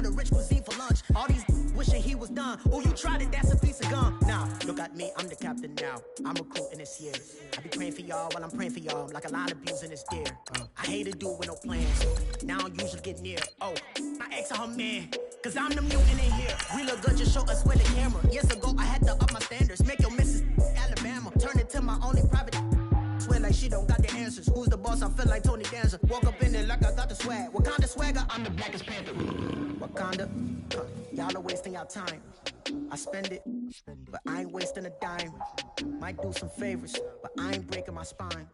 order rich cuisine for lunch. All these wishing he was done. Oh, you tried it, that's a piece of gum. Now, look at me, I'm the captain now. I'm recruiting this year. I be praying for y'all while I'm praying for y'all. Like a line of abusing this deer. I hate a dude with no plans. Now I don't usually get near. Oh, my ex her man. Cause I'm the mutant in here. We look good, just show us where the camera. Years ago, I had to up my standards. Make your missus Alabama. Turn it to my only private. Swear like she don't got the answers. Who's the boss? I feel like Tony Danza. Walk up in there like I got the swag. Wakanda swagger, I'm the blackest panther. Wakanda, y'all are wasting your time. I spend it, but I ain't wasting a dime. Might do some favors, but I ain't breaking my spine.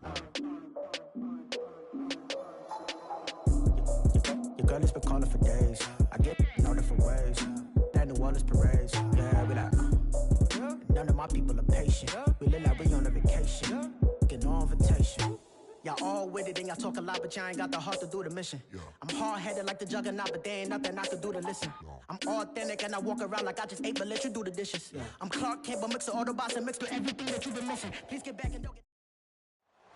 Your girl has been calling for days. I get in all different ways. That New Orleans parades. Yeah, we like. None of my people are patient. We live like we on a vacation. Get no invitation. Y'all all with it and y'all talk a lot, but y'all ain't got the heart to do the mission. I'm hard-headed like the juggernaut, but there ain't nothing I can do to listen. I'm authentic and I walk around like I just ate, but let you do the dishes. I'm Clark Kent, but mix the Autobots and mix with everything that you've been missing. Please get back and don't get...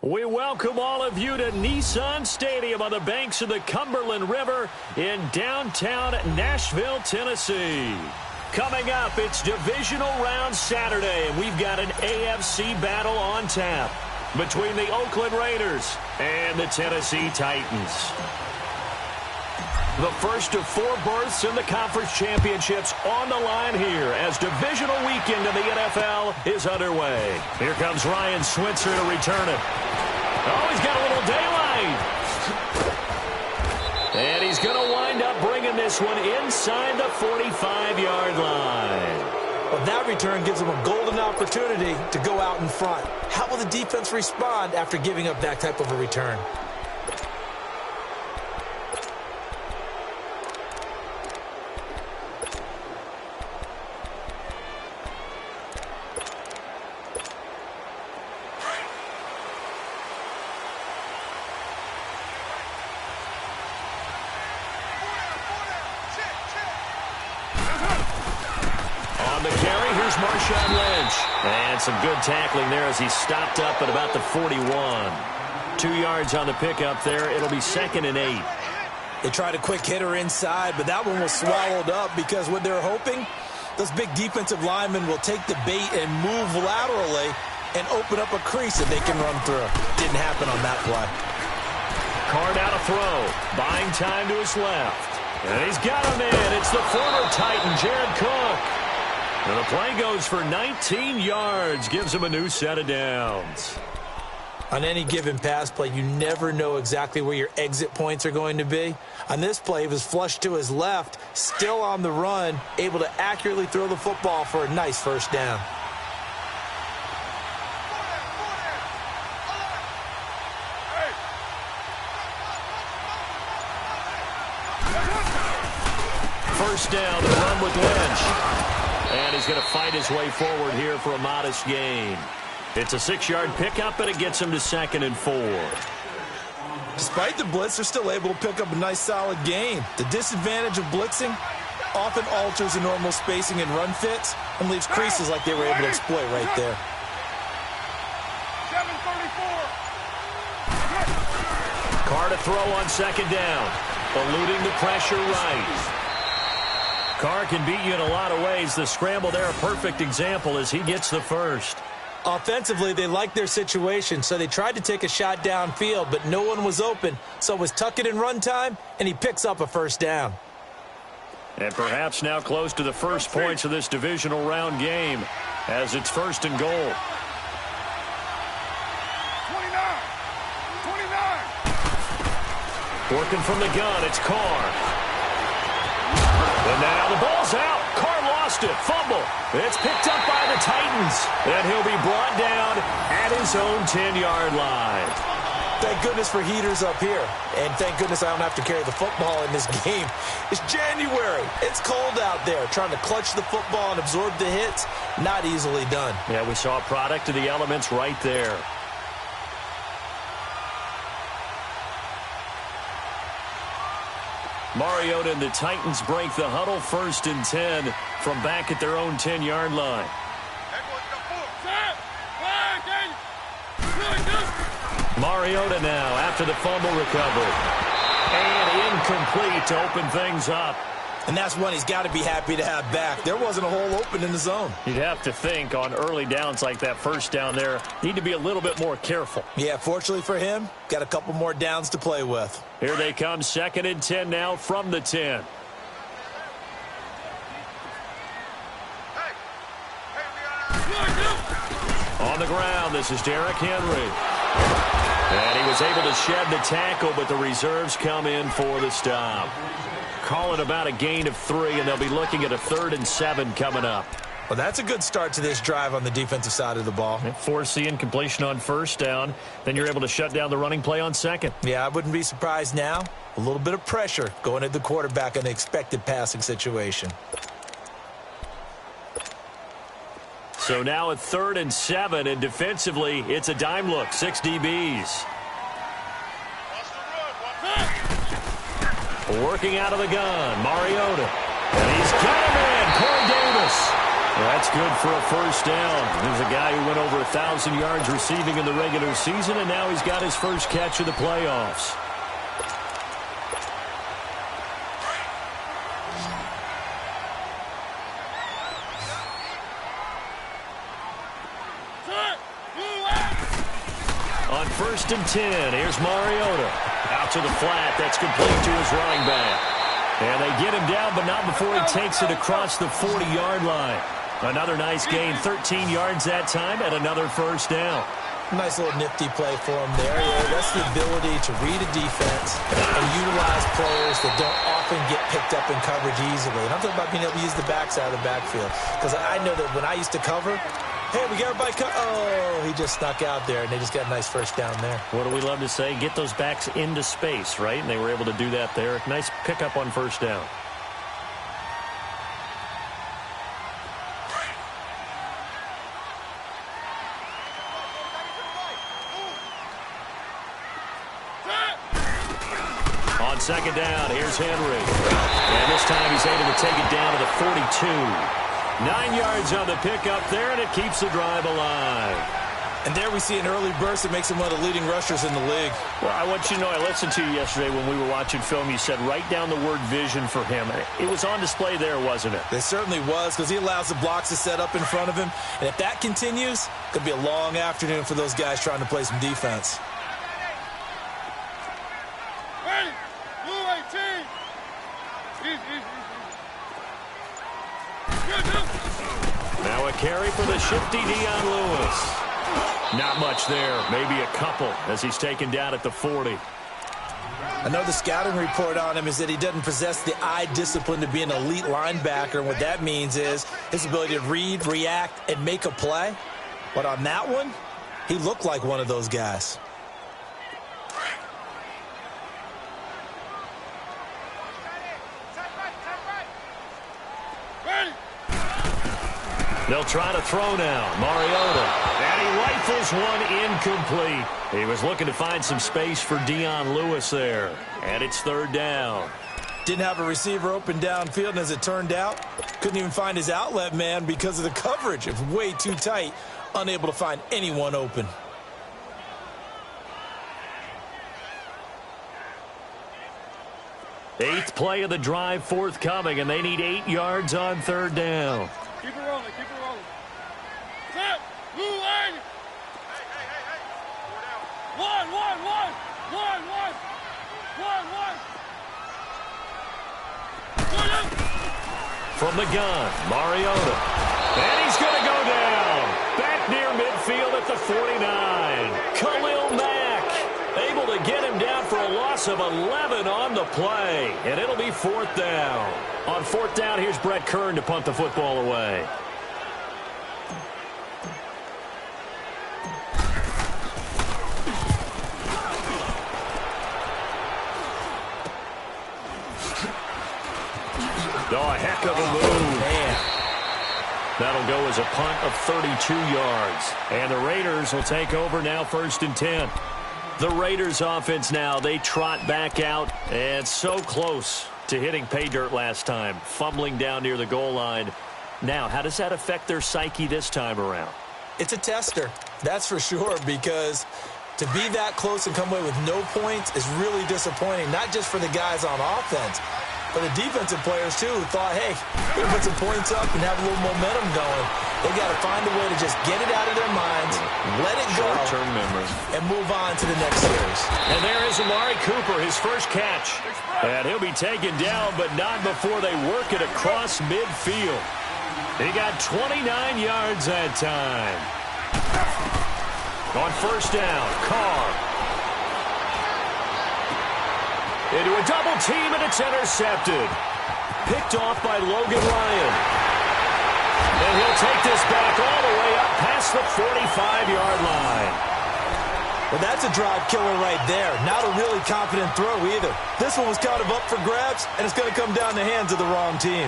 We welcome all of you to Nissan Stadium on the banks of the Cumberland River in downtown Nashville, Tennessee. Coming up, it's Divisional Round Saturday, and we've got an AFC battle on tap between the Oakland Raiders and the Tennessee Titans. The first of 4 berths in the conference championships on the line here as divisional weekend in the NFL is underway. Here comes Ryan Switzer to return it. Oh, he's got a little daylight. And he's going to wind up bringing this one inside the 45-yard line. Well, that return gives them a golden opportunity to go out in front. How will the defense respond after giving up that type of a return? And some good tackling there as he stopped up at about the 41. 2 yards on the pickup there. It'll be 2nd and 8. They tried a quick hitter inside, but that one was swallowed up because what they're hoping, those big defensive linemen will take the bait and move laterally and open up a crease that they can run through. Didn't happen on that play. Card out a throw. Buying time to his left. And he's got him in. It's the former Titan, Jared Cook. And the play goes for 19 yards, gives him a new set of downs. On any given pass play, you never know exactly where your exit points are going to be. On this play, he was flushed to his left, still on the run, able to accurately throw the football for a nice first down. First down, the run with Lynch. And he's going to fight his way forward here for a modest gain. It's a 6-yard pickup, and it gets him to 2nd and 4. Despite the blitz, they're still able to pick up a nice, solid gain. The disadvantage of blitzing often alters the normal spacing and run fits and leaves creases like they were able to exploit right there. 734. Carr to throw on 2nd down. Eluding the pressure right. Carr can beat you in a lot of ways. The scramble there, a perfect example as he gets the first. Offensively, they liked their situation, so they tried to take a shot downfield, but no one was open. So it was tuck it in run time, and he picks up a first down. And perhaps now close to the first points of this divisional round game as it's 1st and goal. 29. Working from the gun, it's Carr. And now the ball's out. Carr lost it. Fumble. It's picked up by the Titans. And he'll be brought down at his own 10-yard line. Thank goodness for heaters up here. And thank goodness I don't have to carry the football in this game. It's January. It's cold out there. Trying to clutch the football and absorb the hits, not easily done. Yeah, we saw a product of the elements right there. Mariota and the Titans break the huddle 1st and 10 from back at their own 10-yard line. Mariota now after the fumble recovery. And incomplete to open things up. And that's one he's got to be happy to have back. There wasn't a hole open in the zone. You'd have to think on early downs like that first down there, need to be a little bit more careful. Yeah, fortunately for him, got a couple more downs to play with. Here they come, 2nd and 10 now from the 10. On the ground, this is Derrick Henry. And he was able to shed the tackle, but the reserves come in for the stop. Call it about a gain of 3, and they'll be looking at a 3rd and 7 coming up. Well, that's a good start to this drive on the defensive side of the ball. Force the incompletion on 1st down. Then you're able to shut down the running play on 2nd. Yeah, I wouldn't be surprised now. A little bit of pressure going at the quarterback in the expected passing situation. So now a 3rd and 7, and defensively, it's a dime look, 6 DBs. Working out of the gun, Mariota. And he's got him in, Corey Davis. That's good for a 1st down. There's a guy who went over 1,000 yards receiving in the regular season, and now he's got his first catch of the playoffs. On 1st and 10, here's Mariota. Out to the flat, that's complete to his running back. And they get him down, but not before he takes it across the 40-yard line. Another nice gain, 13 yards that time, and another 1st down. Nice little nifty play for him there. Yeah, that's the ability to read a defense and utilize players that don't often get picked up in coverage easily. And I'm talking about being able to use the backside of the backfield. Because I know that when I used to cover, hey, we got everybody oh, he just snuck out there, and they just got a nice 1st down there. What do we love to say? Get those backs into space, right? And they were able to do that there. Nice pickup on 1st down. On 2nd down, here's Henry. And this time he's able to take it down to the 42. 9 yards on the pickup there, and it keeps the drive alive. And there we see an early burst that makes him one of the leading rushers in the league. Well, I want you to know, I listened to you yesterday when we were watching film. You said write down the word vision for him. It was on display there, wasn't it? It certainly was, because he allows the blocks to set up in front of him. And if that continues, it could be a long afternoon for those guys trying to play some defense. Now a carry for the shifty Dion Lewis. Not much there, maybe a couple as he's taken down at the 40. I know the scouting report on him is that he doesn't possess the eye discipline to be an elite linebacker. And what that means is his ability to read, react, and make a play. But on that one, he looked like one of those guys. They'll try to throw now. Mariota. And he rifles one incomplete. He was looking to find some space for Dion Lewis there. And it's 3rd down. Didn't have a receiver open downfield, and as it turned out, couldn't even find his outlet man because of the coverage. It was way too tight. Unable to find anyone open. Eighth play of the drive forthcoming, and they need 8 yards on 3rd down. Keep it rolling, keep it rolling. Set, blue line. One. From the gun, Mariota. And he's going to go down. Back near midfield at the 49. Khalil Mack able to get him down for a loss of 11 on the play. And it'll be 4th down. On 4th down, here's Brett Kern to punt the football away. Oh, a heck of a move. Man. That'll go as a punt of 32 yards. And the Raiders will take over now 1st and 10. The Raiders offense now, they trot back out. And so close to hitting pay dirt last time. Fumbling down near the goal line. Now, how does that affect their psyche this time around? It's a tester, that's for sure, because to be that close and come away with no points is really disappointing, not just for the guys on offense, for the defensive players, too, who thought, hey, we're going to put some points up and have a little momentum going. They got to find a way to just get it out of their minds, let it go, short-term memory, and move on to the next series. And there is Amari Cooper, his first catch. And he'll be taken down, but not before they work it across midfield. He got 29 yards that time. On first down, Carr. Into a double team, and it's intercepted. Picked off by Logan Ryan. And he'll take this back all the way up past the 45-yard line. Well, that's a drive killer right there. Not a really confident throw either. This one was kind of up for grabs, and it's going to come down the hands of the wrong team.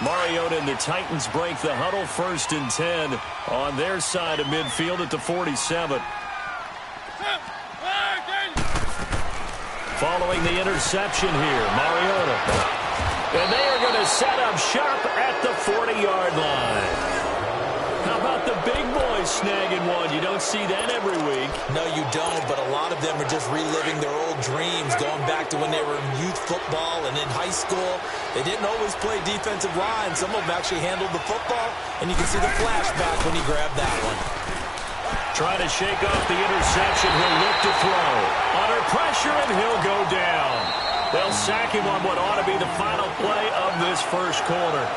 Mariota and the Titans break the huddle, 1st and 10 on their side of midfield at the 47. Following the interception here, Mariota. And they are going to set up shop at the 40-yard line. How about the big boys snagging one? You don't see that every week. No, you don't, but a lot of them are just reliving their old dreams, going back to when they were in youth football and in high school. They didn't always play defensive line. Some of them actually handled the football, and you can see the flashback when he grabbed that one. Trying to shake off the interception. He'll look to throw. Under pressure, and he'll go down. They'll sack him on what ought to be the final play of this first quarter.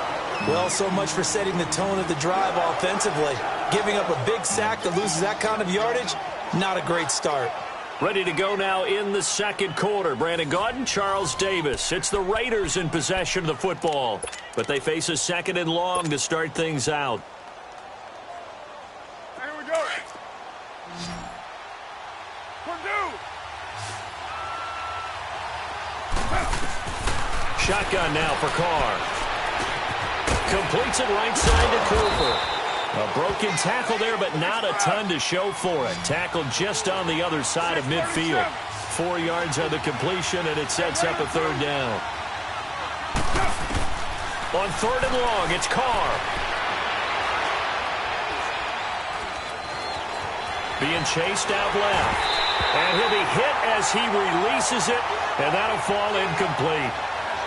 Well, so much for setting the tone of the drive offensively. Giving up a big sack that loses that kind of yardage, not a great start. Ready to go now in the second quarter. Brandon Gaudin, Charles Davis. It's the Raiders in possession of the football, but they face a 2nd and long to start things out. Here we go. Shotgun now for Carr. Completes it right side to Cooper. A broken tackle there, but not a ton to show for it. Tackled just on the other side of midfield. 4 yards on the completion, and it sets up a 3rd down. On 3rd and long, it's Carr. Being chased out left. And he'll be hit as he releases it, and that'll fall incomplete.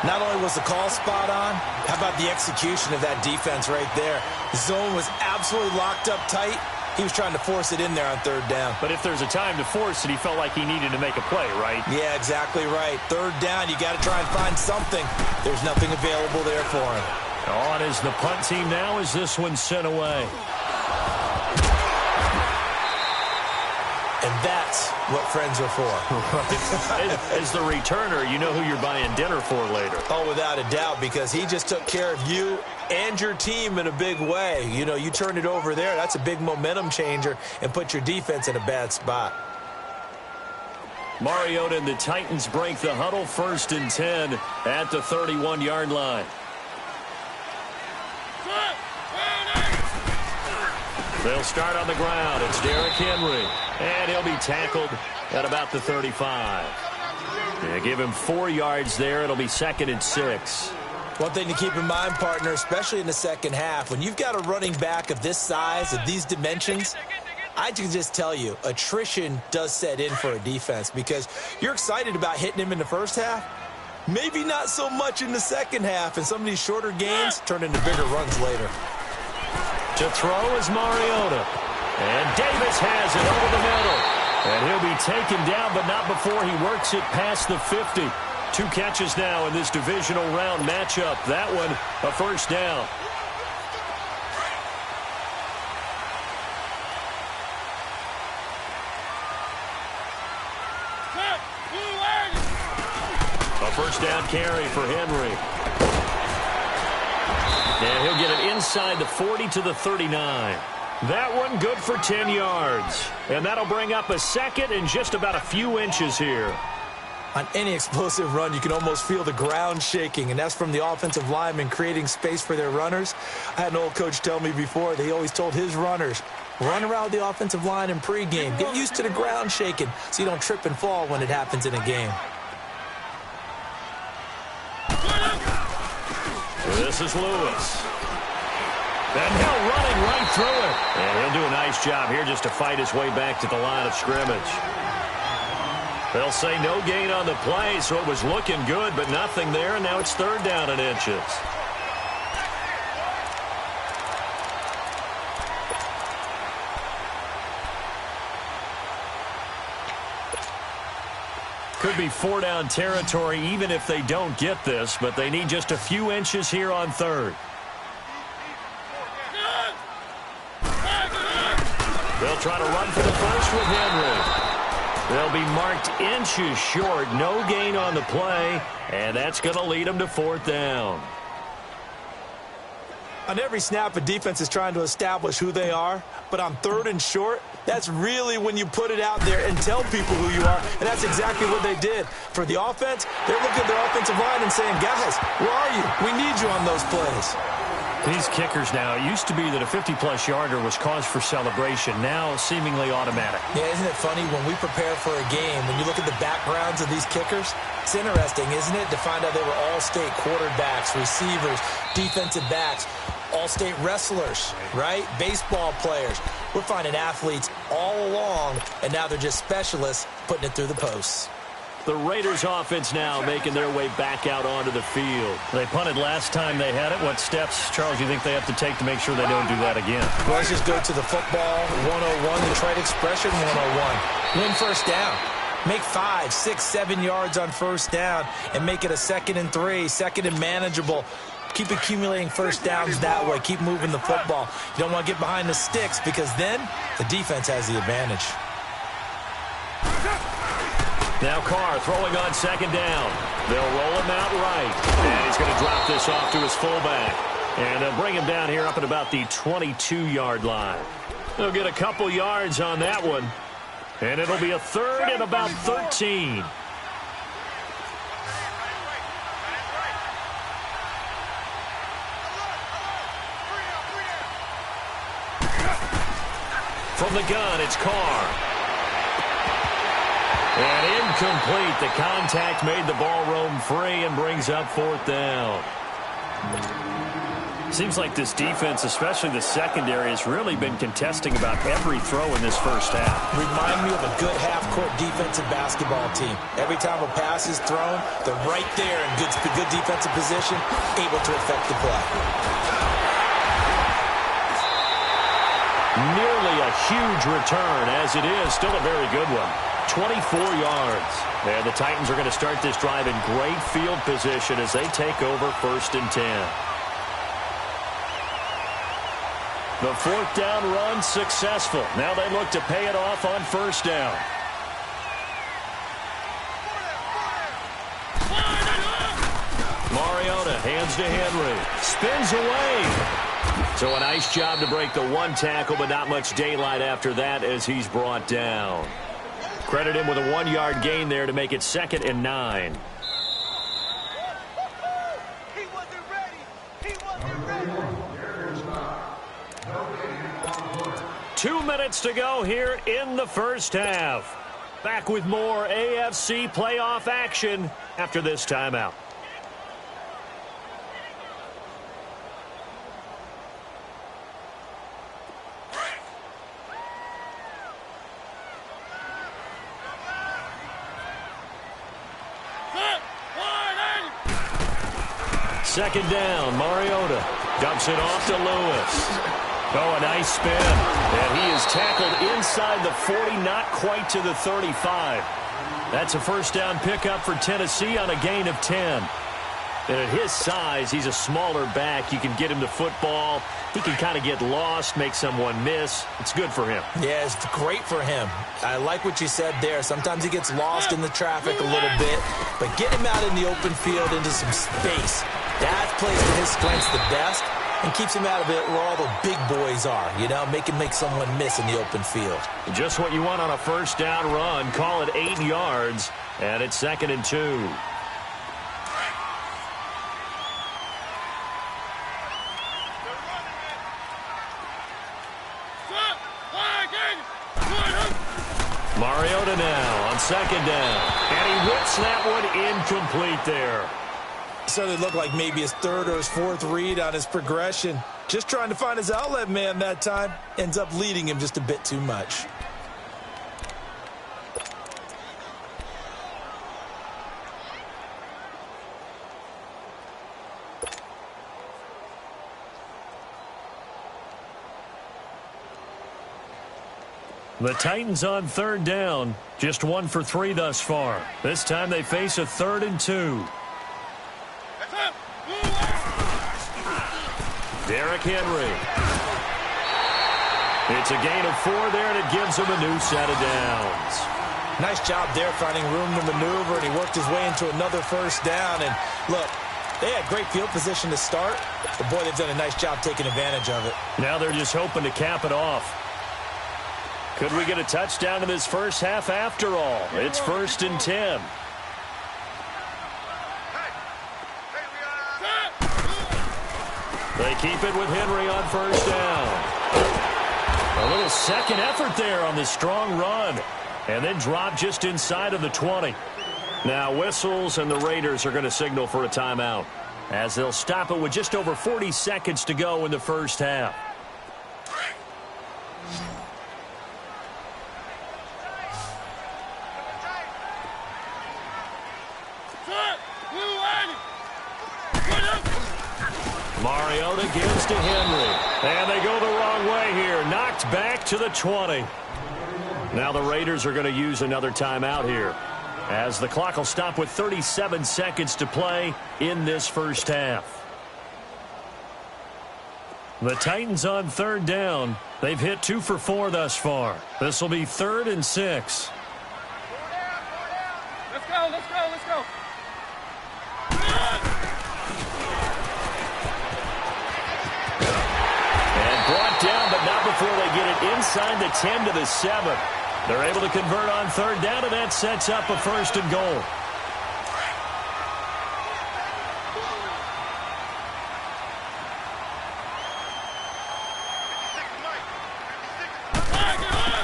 Not only was the call spot on, how about the execution of that defense right there? The zone was absolutely locked up tight. He was trying to force it in there on 3rd down. But if there's a time to force it, he felt like he needed to make a play, right? Yeah, exactly right. 3rd down, you got to try and find something. There's nothing available there for him. On is the punt team now as this one's sent away. And that's what friends are for. As the returner, you know who you're buying dinner for later. Oh, without a doubt, because he just took care of you and your team in a big way. You know, you turn it over there, that's a big momentum changer and put your defense in a bad spot. Mariota and the Titans break the huddle, 1st and 10 at the 31-yard line. They'll start on the ground. It's Derrick Henry. And he'll be tackled at about the 35. They give him 4 yards there. It'll be 2nd and 6. One thing to keep in mind, partner, especially in the second half, when you've got a running back of this size, of these dimensions, I can just tell you, attrition does set in for a defense because you're excited about hitting him in the first half. Maybe not so much in the second half, and some of these shorter gains turn into bigger runs later. To throw is Mariota. And Davis has it over the middle. And he'll be taken down, but not before he works it past the 50. 2 catches now in this divisional round matchup. That one, a 1st down. A 1st down carry for Henry. And he'll get it inside the 40 to the 39. That one good for 10 yards. And that'll bring up a 2nd and just about a few inches here. On any explosive run, you can almost feel the ground shaking, and that's from the offensive linemen creating space for their runners. I had an old coach tell me before, that he always told his runners, run around the offensive line in pregame. Get used to the ground shaking so you don't trip and fall when it happens in a game. This is Lewis. And Hill running right through it. And he'll do a nice job here just to fight his way back to the line of scrimmage. They'll say no gain on the play, so it was looking good, but nothing there, and now it's 3rd down and inches. Could be 4-down territory even if they don't get this, but they need just a few inches here on 3rd. They'll try to run for the first with Henry. They'll be marked inches short. No gain on the play, and that's going to lead them to 4th down. On every snap, a defense is trying to establish who they are, but on 3rd and short, that's really when you put it out there and tell people who you are, and that's exactly what they did. For the offense, they're looking at their offensive line and saying, guys, where are you? We need you on those plays. These kickers now, it used to be that a 50-plus yarder was cause for celebration, now seemingly automatic. Yeah, isn't it funny when we prepare for a game, when you look at the backgrounds of these kickers, it's interesting, isn't it, to find out they were all-state quarterbacks, receivers, defensive backs, all-state wrestlers, right? Baseball players. We're finding athletes all along, and now they're just specialists putting it through the posts. The Raiders offense now making their way back out onto the field. They punted last time they had it. What steps, Charles, you think they have to take to make sure they don't do that again? Well, let's just go to the football 101, the trade expression 101. Win first down. Make 5, 6, 7 yards on first down and make it a 2nd and 3, 2nd and manageable. Keep accumulating first downs that way. Keep moving the football. You don't want to get behind the sticks because then the defense has the advantage. Now Carr throwing on 2nd down. They'll roll him out right. And he's going to drop this off to his fullback. And they'll bring him down here up at about the 22-yard line. They'll get a couple yards on that one. And it'll be a 3rd and about 13. From the gun, it's Carr. And incomplete. The contact made the ball roam free and brings up 4th down. Seems like this defense, especially the secondary, has really been contesting about every throw in this first half. Remind me of a good half-court defensive basketball team. Every time a pass is thrown, they're right there in good defensive position, able to affect the play. Nearly a huge return, as it is. Still a very good one. 24 yards. And the Titans are going to start this drive in great field position as they take over 1st and 10. The 4th down run successful. Now they look to pay it off on 1st down. Mariota hands to Henry. Spins away. So a nice job to break the 1 tackle, but not much daylight after that as he's brought down. Credit him with a 1-yard gain there to make it 2nd and 9. He wasn't ready. He wasn't ready. 2 minutes to go here in the first half. Back with more AFC playoff action after this timeout. Second down, Mariota dumps it off to Lewis. Oh, a nice spin. And he is tackled inside the 40, not quite to the 35. That's a first down pickup for Tennessee on a gain of 10. And at his size, he's a smaller back. You can get him the football. He can kind of get lost, make someone miss. It's good for him. Yeah, it's great for him. I like what you said there. Sometimes he gets lost in the traffic a little bit. But get him out in the open field into some space. That plays to his strengths the best and keeps him out of it where all the big boys are, you know, make someone miss in the open field. Just what you want on a first down run. Call it 8 yards, and it's 2nd and 2. Mariota now on 2nd down, and he whips that one incomplete there. So it looked like maybe his 3rd or his 4th read on his progression. Just trying to find his outlet man that time. Ends up leading him just a bit too much. The Titans on third down, just 1 for 3 thus far. This time they face a 3rd and 2. Derrick Henry. It's a gain of 4 there, and it gives him a new set of downs. Nice job there finding room to maneuver, and he worked his way into another first down. And look, they had great field position to start, but boy, they've done a nice job taking advantage of it. Now they're just hoping to cap it off. Could we get a touchdown in this first half after all? It's 1st and 10. They keep it with Henry on first down. A little second effort there on this strong run. And then drop just inside of the 20. Now whistles, and the Raiders are going to signal for a timeout, as they'll stop it with just over 40 seconds to go in the first half. Mariota gives to Henry. And they go the wrong way here. Knocked back to the 20. Now the Raiders are going to use another timeout here, as the clock will stop with 37 seconds to play in this first half. The Titans on third down. They've hit 2 for 4 thus far. This will be 3rd and 6. Let's go, let's go, let's go. And brought down, but not before they get it inside the 10 to the 7. They're able to convert on third down, and that sets up a 1st and goal.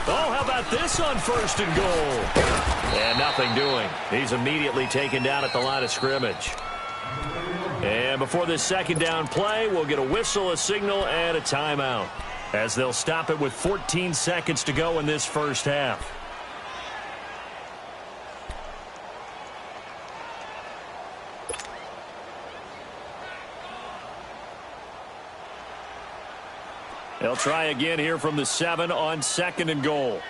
Oh, how about this on 1st and goal? And nothing doing. He's immediately taken down at the line of scrimmage. And before this second down play, we'll get a whistle, a signal, and a timeout, as they'll stop it with 14 seconds to go in this first half. They'll try again here from the 7 on 2nd and goal.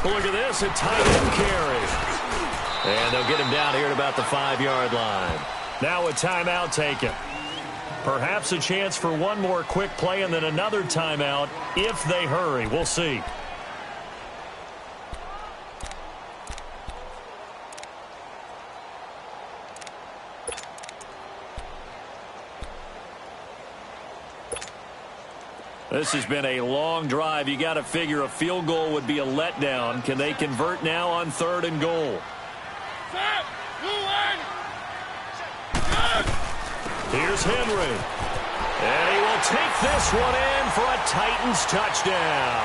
Look at this, a tight end carry. And they'll get him down here at about the 5-yard line. Now a timeout taken. Perhaps a chance for one more quick play and then another timeout if they hurry. We'll see. This has been a long drive. You got to figure a field goal would be a letdown. Can they convert now on 3rd and goal? Here's Henry. And he will take this one in for a Titans touchdown.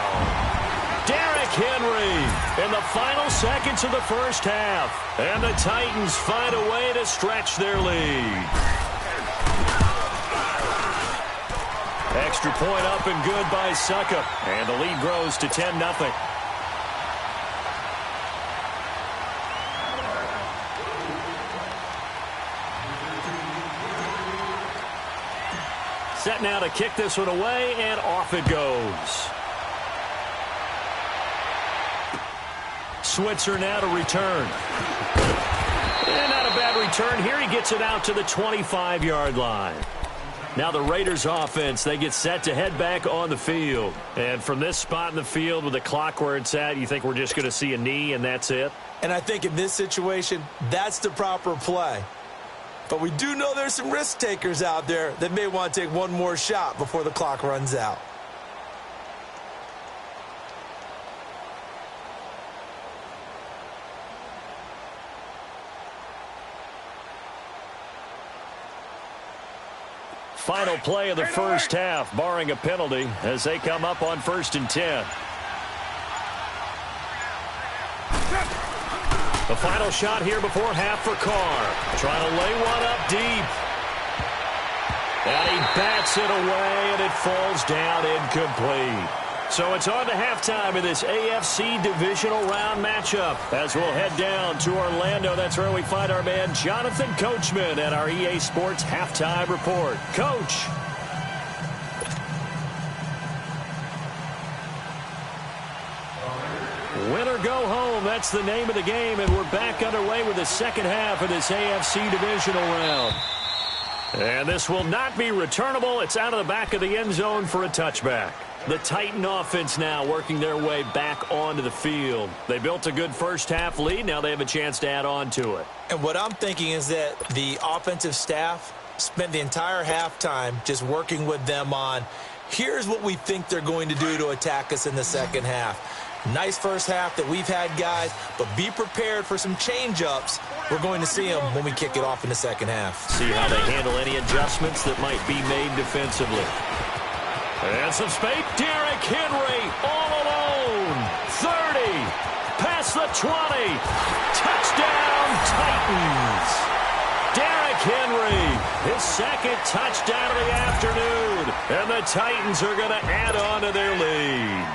Derrick Henry in the final seconds of the first half. And the Titans find a way to stretch their lead. Extra point up and good by Suckup. And the lead grows to 10-0. Set now to kick this one away, and off it goes. Switzer now to return. And not a bad return here. He gets it out to the 25-yard line. Now the Raiders offense, they get set to head back on the field. And from this spot in the field with the clock where it's at, you think we're just going to see a knee and that's it? And I think in this situation, that's the proper play. But we do know there's some risk takers out there that may want to take one more shot before the clock runs out. Final play of the first half, barring a penalty, as they come up on 1st and 10. The final shot here before half for Carr. Trying to lay one up deep. And he bats it away, and it falls down incomplete. So it's on to halftime in this AFC divisional round matchup, as we'll head down to Orlando. That's where we find our man Jonathan Coachman at our EA Sports Halftime Report. Coach. go home. That's the name of the game, and we're back underway with the second half of this AFC divisional round. And this will not be returnable. It's out of the back of the end zone for a touchback. The Titan offense now working their way back onto the field. They built a good first-half lead. Now they have a chance to add on to it. And what I'm thinking is that the offensive staff spent the entire halftime just working with them on, here's what we think they're going to do to attack us in the second half. Nice first half that we've had, guys, but be prepared for some change-ups. We're going to see them when we kick it off in the second half. See how they handle any adjustments that might be made defensively. And some space. Derrick Henry all alone. 30. Past the 20. Touchdown, Titans. Derrick Henry, his second touchdown of the afternoon. And the Titans are going to add on to their lead.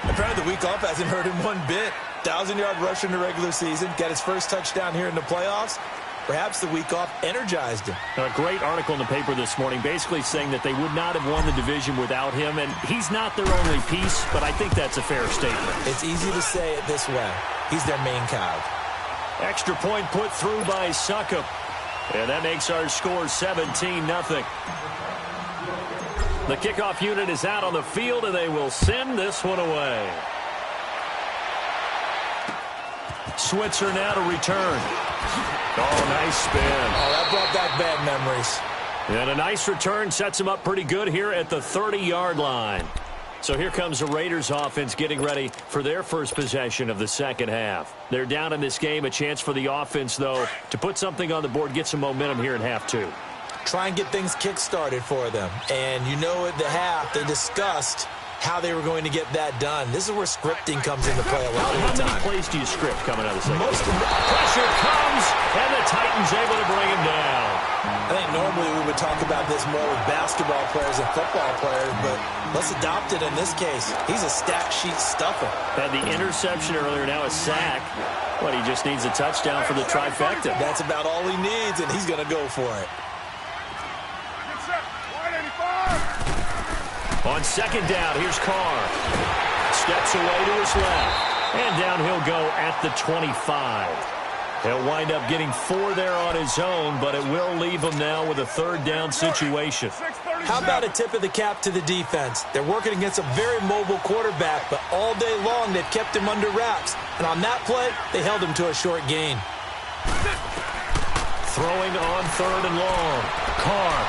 Apparently the week off hasn't hurt him one bit. 1,000-yard rush in the regular season. Got his first touchdown here in the playoffs. Perhaps the week off energized him. A great article in the paper this morning basically saying that they would not have won the division without him, and he's not their only piece, but I think that's a fair statement. It's easy to say it this way. He's their main cog. Extra point put through by Succop, and that makes our score 17-0. The kickoff unit is out on the field, and they will send this one away. Switzer now to return. Oh, nice spin. Oh, that brought back bad memories. And a nice return sets him up pretty good here at the 30-yard line. So here comes the Raiders offense getting ready for their first possession of the second half. They're down in this game. A chance for the offense, though, to put something on the board, get some momentum here in half two. Try and get things kick-started for them. And you know at the half, they discussed how they were going to get that done. This is where scripting comes into play a lot of the time. How many plays do you script coming out of the second? Pressure comes, and the Titans able to bring him down. I think normally we would talk about this more with basketball players and football players, but let's adopt it in this case. He's a stat sheet stuffer. Had the interception earlier, now a sack. But he just needs a touchdown for the trifecta. That's about all he needs, and he's going to go for it. On second down, here's Carr. Steps away to his left. And down he'll go at the 25. He'll wind up getting 4 there on his own, but it will leave him now with a third down situation. How about a tip of the cap to the defense? They're working against a very mobile quarterback, but all day long they've kept him under wraps. And on that play, they held him to a short gain. Throwing on third and long. Carr.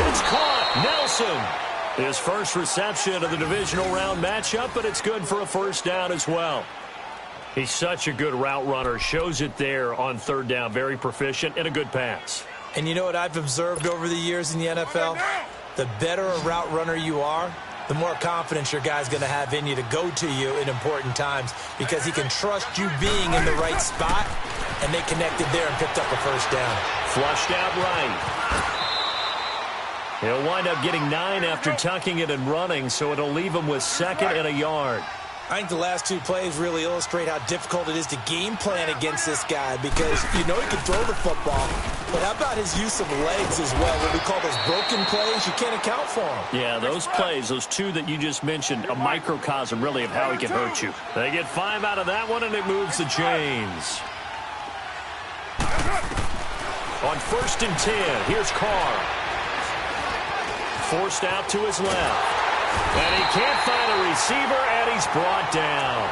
It's caught. Nelson. His first reception of the divisional round matchup, but it's good for a first down as well. He's such a good route runner. Shows it there on third down. Very proficient and a good pass. And you know what I've observed over the years in the NFL? The better a route runner you are, the more confidence your guy's going to have in you to go to you in important times because he can trust you being in the right spot, and they connected there and picked up a first down. Flushed out right. He'll wind up getting 9 after tucking it and running, so it'll leave him with 2nd and a yard. I think the last 2 plays really illustrate how difficult it is to game plan against this guy because you know he can throw the football, but how about his use of legs as well? What we call those broken plays, you can't account for them. Yeah, those plays, those 2 that you just mentioned, a microcosm really of how he can hurt you. They get 5 out of that one, and it moves the chains. On 1st and 10, here's Carr. Forced out to his left. And he can't find a receiver, and he's brought down.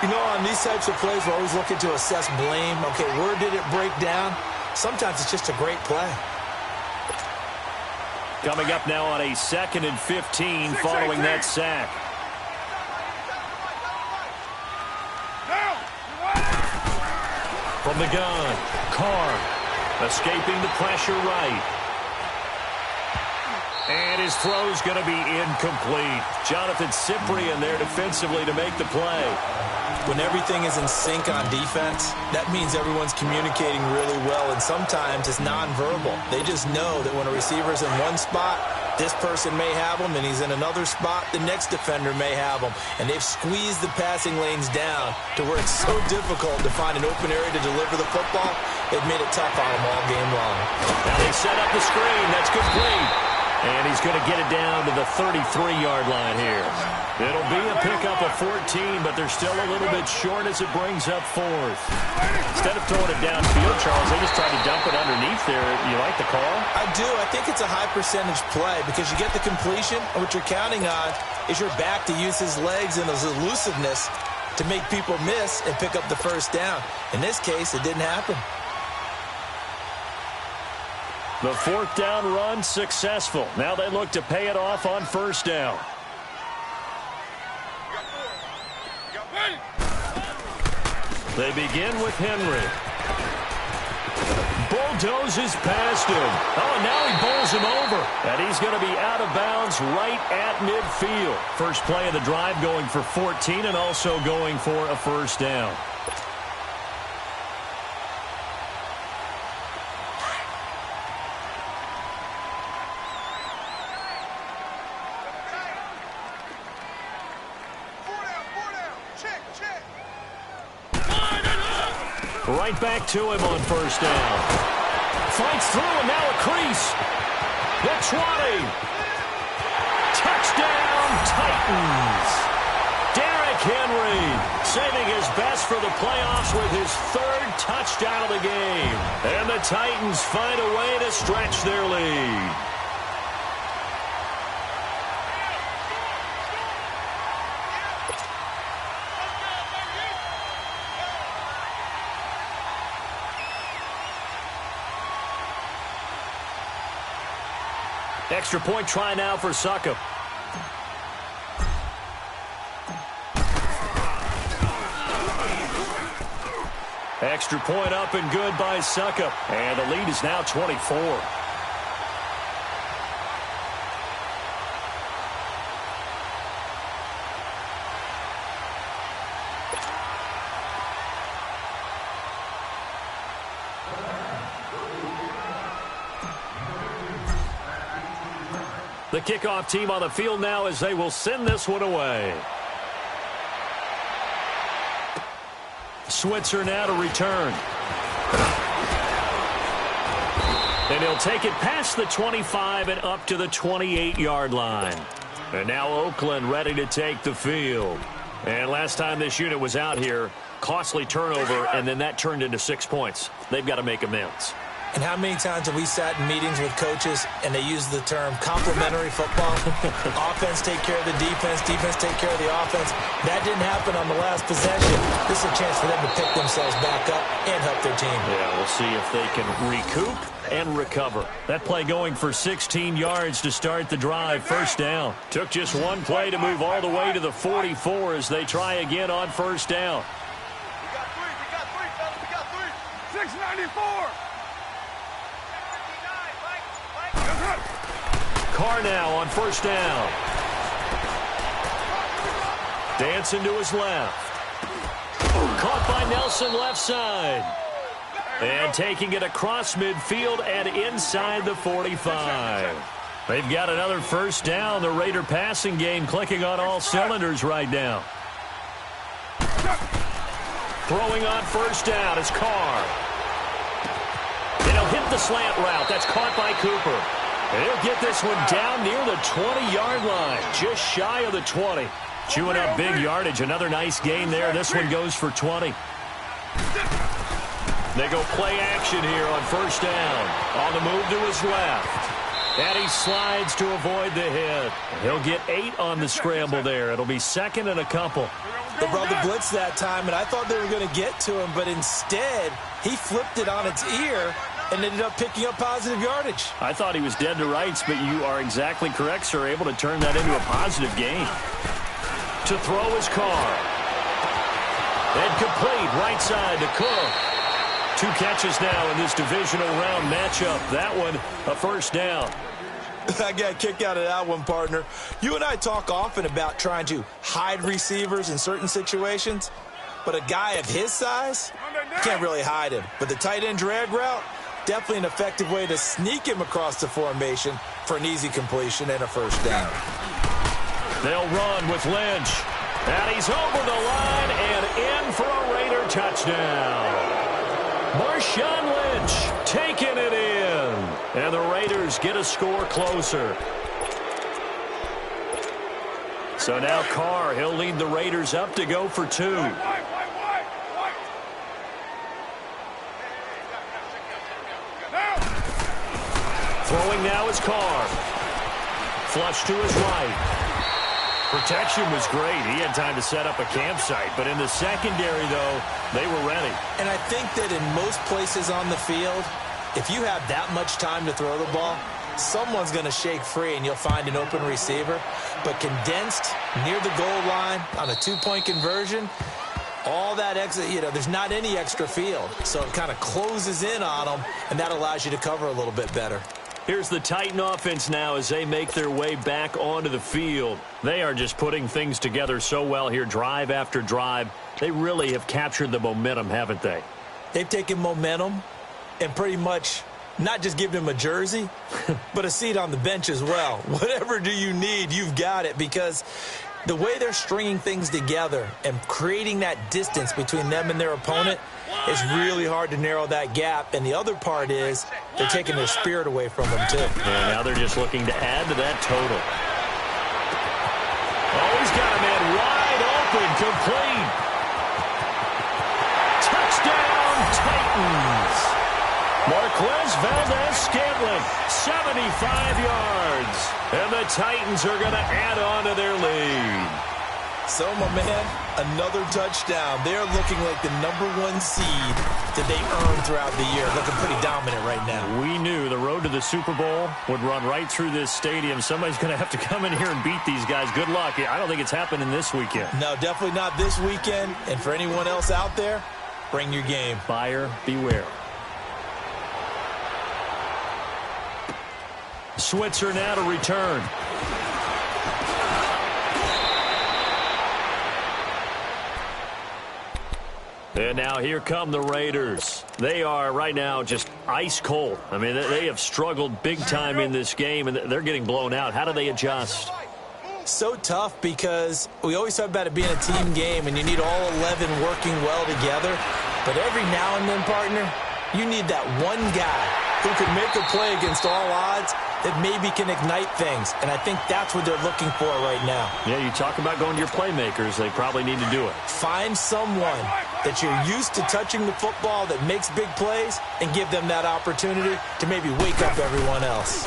You know, on these types of plays, we're always looking to assess blame. Okay, where did it break down? Sometimes it's just a great play. Coming up now on a 2nd and 15 following that sack. From the gun, Carr escaping the pressure right. And his throw's going to be incomplete. Jonathan Cyprien there defensively to make the play. When everything is in sync on defense, that means everyone's communicating really well, and sometimes it's nonverbal. They just know that when a receiver's in one spot, this person may have him, and he's in another spot, the next defender may have him. And they've squeezed the passing lanes down to where it's so difficult to find an open area to deliver the football. They've made it tough on them all game long. Now they set up the screen. That's complete. And he's going to get it down to the 33-yard line here. It'll be a pickup of 14, but they're still a little bit short as it brings up fourth. Instead of throwing it downfield, Charles, they just tried to dump it underneath there. You like the call? I do. I think it's a high-percentage play because you get the completion, and what you're counting on is your back to use his legs and his elusiveness to make people miss and pick up the first down. In this case, it didn't happen. The fourth down run successful. Now they look to pay it off on first down. They begin with Henry. Bulldozes past him. Oh, and now he bowls him over. And he's going to be out of bounds right at midfield. First play of the drive going for 14 and also going for a first down. Right back to him on first down. Fights through and now a crease. The 20. Touchdown, Titans. Derrick Henry saving his best for the playoffs with his third touchdown of the game. And the Titans find a way to stretch their lead. Extra point try now for Succop. Extra point up and good by Succop. And the lead is now 24. The kickoff team on the field now as they will send this one away. Switzer now to return. And he'll take it past the 25 and up to the 28-yard line. And now Oakland ready to take the field. And last time this unit was out here, costly turnover, and then that turned into 6 points. They've got to make amends. And how many times have we sat in meetings with coaches and they use the term complementary football? Offense take care of the defense, defense take care of the offense. That didn't happen on the last possession. This is a chance for them to pick themselves back up and help their team. Yeah, we'll see if they can recoup and recover. That play going for 16 yards to start the drive. First down. Took just one play to move all the way to the 44 as they try again on first down. We got three, fellas, we got three. 694. Carr now on first down. Dancing to his left. Caught by Nelson left side. And taking it across midfield and inside the 45. They've got another first down. The Raider passing game clicking on all cylinders right now. Throwing on first down is Carr. And he'll hit the slant route. That's caught by Cooper. And he'll get this one down near the 20-yard line, just shy of the 20. Chewing up big yardage. Another nice gain there. This one goes for 20. They go play action here on first down. On the move to his left. And he slides to avoid the hit. He'll get 8 on the scramble there. It'll be second and a couple. They brought the blitz that time, and I thought they were going to get to him, but instead he flipped it on its ear and ended up picking up positive yardage. I thought he was dead to rights, but you are exactly correct, sir. Able to turn that into a positive gain. To throw his Carr. And complete right side to Cook. 2 catches now in this divisional round matchup. That one, a first down. I got a kick out of that one, partner. You and I talk often about trying to hide receivers in certain situations, but a guy of his size, you can't really hide him. But the tight end drag route, definitely an effective way to sneak him across the formation for an easy completion and a first down. They'll run with Lynch. And he's over the line and in for a Raider touchdown. Marshawn Lynch taking it in. And the Raiders get a score closer. So now Carr, he'll lead the Raiders up to go for 2. Throwing now is Carr. Flush to his right. Protection was great. He had time to set up a campsite. But in the secondary, though, they were ready. And I think that in most places on the field, if you have that much time to throw the ball, someone's going to shake free and you'll find an open receiver. But condensed near the goal line on a 2-point conversion, all that extra, there's not any extra field. So it kind of closes in on them, and that allows you to cover a little bit better. Here's the Titan offense now as they make their way back onto the field. They are just putting things together so well here, drive after drive. They really have captured the momentum, haven't they? They've taken momentum and pretty much not just given him a jersey, but a seat on the bench as well. Whatever do you need, you've got it, because the way they're stringing things together and creating that distance between them and their opponent, it's really hard to narrow that gap. And the other part is they're taking their spirit away from them, too. And now they're just looking to add to that total. Oh, he's got a man wide open, complete. Touchdown, Titans. Marquez Valdez-Scantling, 75 yards. And the Titans are going to add on to their lead. So, my man, another touchdown. They're looking like the #1 seed that they earned throughout the year. Looking pretty dominant right now. We knew the road to the Super Bowl would run right through this stadium. Somebody's going to have to come in here and beat these guys. Good luck. I don't think it's happening this weekend. No, definitely not this weekend. And for anyone else out there, bring your game. Buyer beware. Switzer now to return. And now here come the Raiders. They are right now just ice cold. I mean, they have struggled big time in this game, and they're getting blown out. How do they adjust? So tough, because we always talk about it being a team game, and you need all 11 working well together. But every now and then, partner, you need that one guy who can make a play against all odds that maybe can ignite things. And I think that's what they're looking for right now. Yeah, you talk about going to your playmakers. They probably need to do it. Find someone that you're used to touching the football that makes big plays and give them that opportunity to maybe wake up everyone else.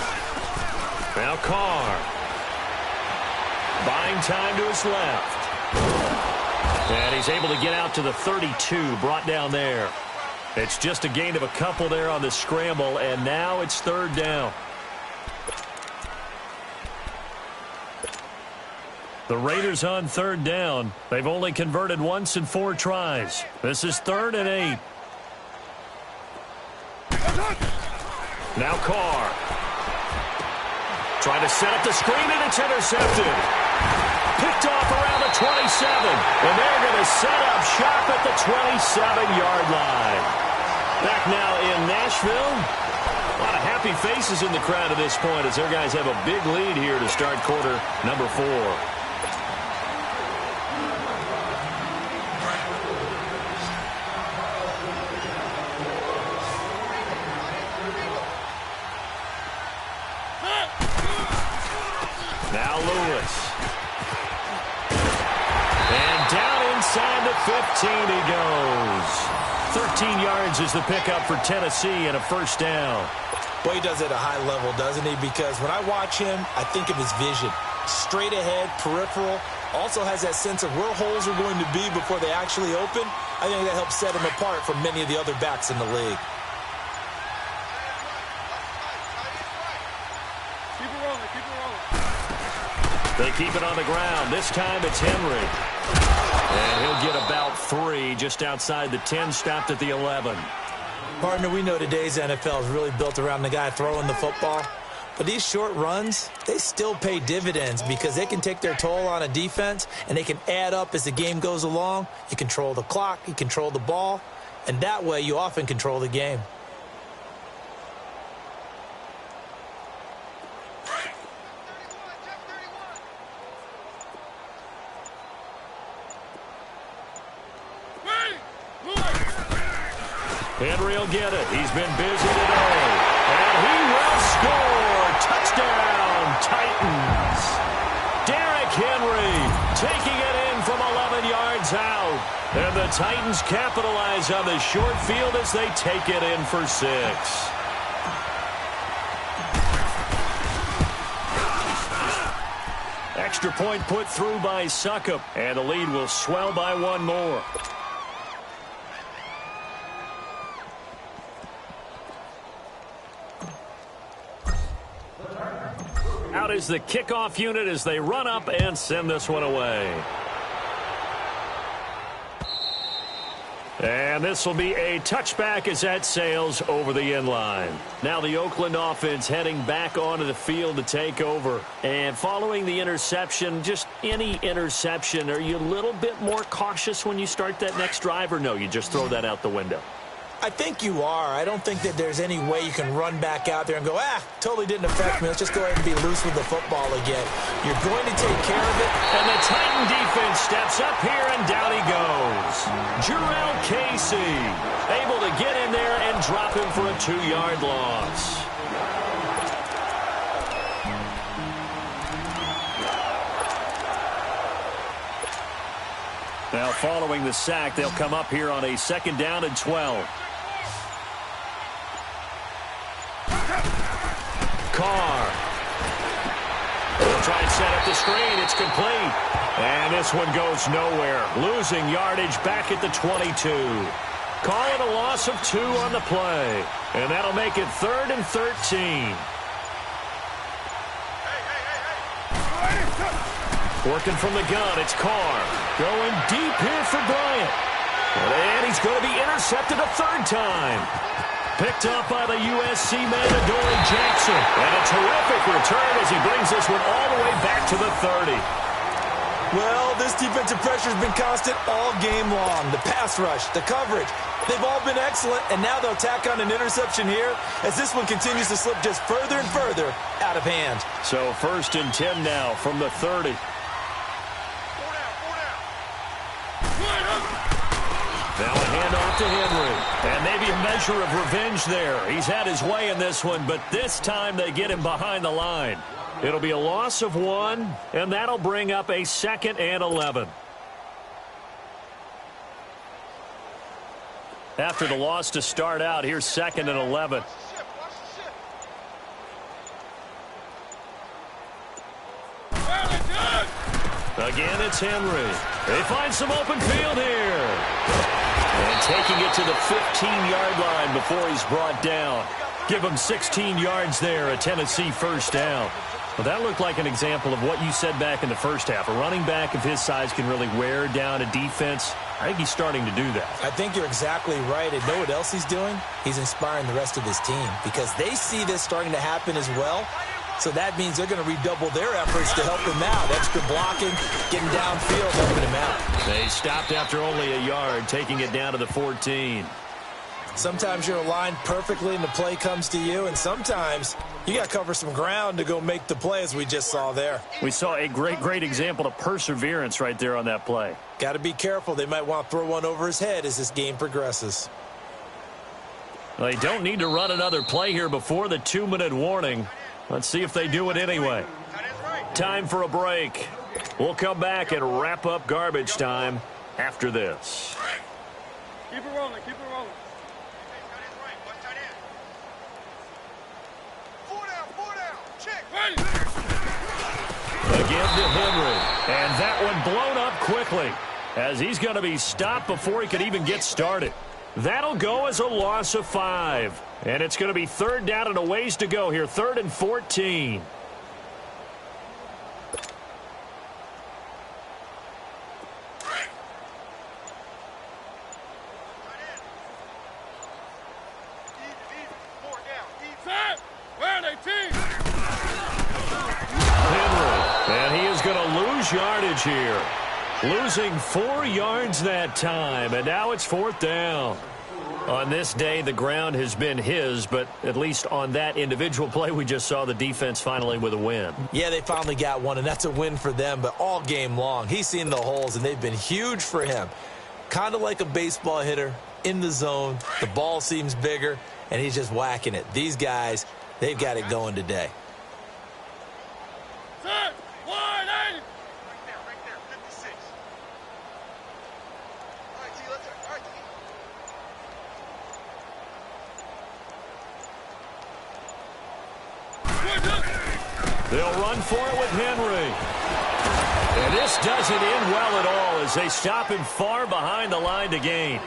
Now Carr. Buying time to his left. And he's able to get out to the 32, brought down there. It's just a gain of a couple there on the scramble, and now it's 3rd down. The Raiders on 3rd down. They've only converted once in 4 tries. This is 3rd and 8. Now Carr. Trying to set up the screen, and it's intercepted. Picked off around the 27. And they're going to set up shop at the 27-yard line. Back now in Nashville. A lot of happy faces in the crowd at this point as their guys have a big lead here to start quarter number 4. Now Lewis. And down inside the 15 he goes. 13 yards is the pickup for Tennessee and a 1st down. Boy, he does it at a high level, doesn't he? Because when I watch him, I think of his vision. Straight ahead, peripheral. Also has that sense of where holes are going to be before they actually open. I think that helps set him apart from many of the other backs in the league. They keep it on the ground. This time it's Henry. And he'll get about 3 just outside the 10, stopped at the 11. Partner, we know today's NFL is really built around the guy throwing the football. But these short runs, they still pay dividends because they can take their toll on a defense and they can add up as the game goes along. You control the clock, you control the ball, and that way you often control the game. Henry will get it. He's been busy today. And he will score. Touchdown, Titans. Derrick Henry taking it in from 11 yards out. And the Titans capitalize on the short field as they take it in for 6. Extra point put through by Succop, and the lead will swell by 1 more. Out is the kickoff unit as they run up and send this one away. And this will be a touchback as that sails over the end line. Now the Oakland offense heading back onto the field to take over. And following the interception, just any interception, are you a little bit more cautious when you start that next drive, or no, you just throw that out the window? I think you are. I don't think that there's any way you can run back out there and go, totally didn't affect me. Let's just go ahead and be loose with the football again. You're going to take care of it. And the Titan defense steps up here, and down he goes. Jarrell Casey able to get in there and drop him for a 2-yard loss. Now following the sack, they'll come up here on a 2nd down and 12. Carr. They'll try and set up the screen. It's complete. And this one goes nowhere. Losing yardage back at the 22. Call it a loss of 2 on the play. And that'll make it 3rd and 13. Working from the gun, it's Carr. Going deep here for Bryant. And he's going to be intercepted a 3rd time. Picked up by the USC man, Adoree Jackson. And a terrific return as he brings this one all the way back to the 30. Well, this defensive pressure has been constant all game long. The pass rush, the coverage, they've all been excellent. And now they'll tack on an interception here as this one continues to slip just further and further out of hand. So 1st and 10 now from the 30. Now a handoff to Henry. And maybe a measure of revenge there. He's had his way in this one, but this time they get him behind the line. It'll be a loss of 1, and that'll bring up a 2nd and 11. After the loss to start out, here's 2nd and 11. Again, it's Henry. They find some open field here. And taking it to the 15-yard line before he's brought down. Give him 16 yards there, a Tennessee 1st down. Well, that looked like an example of what you said back in the first half. A running back of his size can really wear down a defense. I think he's starting to do that. I think you're exactly right. And know what else he's doing? He's inspiring the rest of his team because they see this starting to happen as well. So that means they're going to redouble their efforts to help him out. Extra blocking, getting downfield, helping him out. They stopped after only a yard, taking it down to the 14. Sometimes you're aligned perfectly and the play comes to you, and sometimes you got to cover some ground to go make the play, as we just saw there. We saw a great example of perseverance right there on that play. Got to be careful. They might want to throw one over his head as this game progresses. They don't need to run another play here before the 2-minute warning. Let's see if they do it anyway. Time for a break. We'll come back and wrap up garbage time after this. Keep it rolling, keep it rolling. Four down, check. Again to Henry. And that one blown up quickly as he's going to be stopped before he could even get started. That'll go as a loss of 5. And it's going to be 3rd down and a ways to go here. 3rd and 14. Henry. And he is going to lose yardage here. Losing 4 yards that time. And now it's 4th down. On this day, the ground has been his, but at least on that individual play, we just saw the defense finally with a win. Yeah, they finally got one, and that's a win for them, but all game long, he's seen the holes, and they've been huge for him. Kind of like a baseball hitter in the zone. The ball seems bigger, and he's just whacking it. These guys, they've got it going today. Set, 180. Right there, 56. All right, T, let's go. All right, T. They'll run for it with Henry. And this doesn't end well at all as they stop him far behind the line to gain.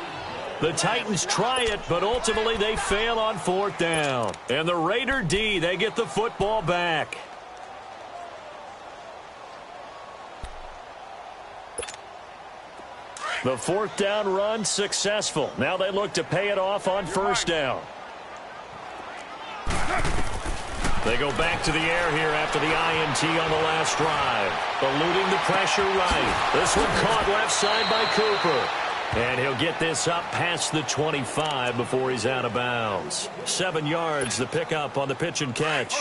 The Titans try it, but ultimately they fail on 4th down. And the Raider D, they get the football back. The 4th down run successful. Now they look to pay it off on 1st down. They go back to the air here after the INT on the last drive. Eluding the pressure right. This one caught left side by Cooper. And he'll get this up past the 25 before he's out of bounds. 7 yards, the pickup on the pitch and catch.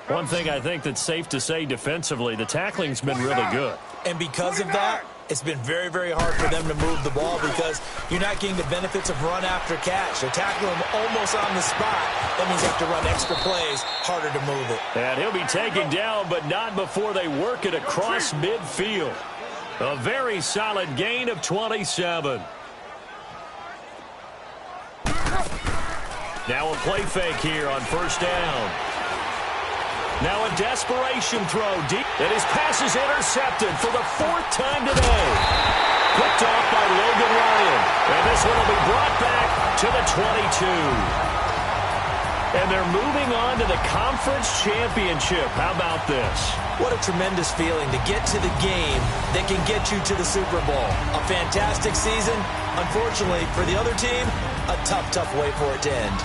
One thing I think that's safe to say defensively, the tackling's been really good. And because of that, it's been very, very hard for them to move the ball because you're not getting the benefits of run after catch. They're tackling him almost on the spot. That means you have to run extra plays, harder to move it. And he'll be taken down, but not before they work it across midfield. A very solid gain of 27. Now a play fake here on 1st down. Now a desperation throw deep. And his pass is intercepted for the 4th time today. Picked off by Logan Ryan. And this one will be brought back to the 22. And they're moving on to the conference championship. How about this? What a tremendous feeling to get to the game that can get you to the Super Bowl. A fantastic season. Unfortunately, for the other team, a tough, tough way for it to end.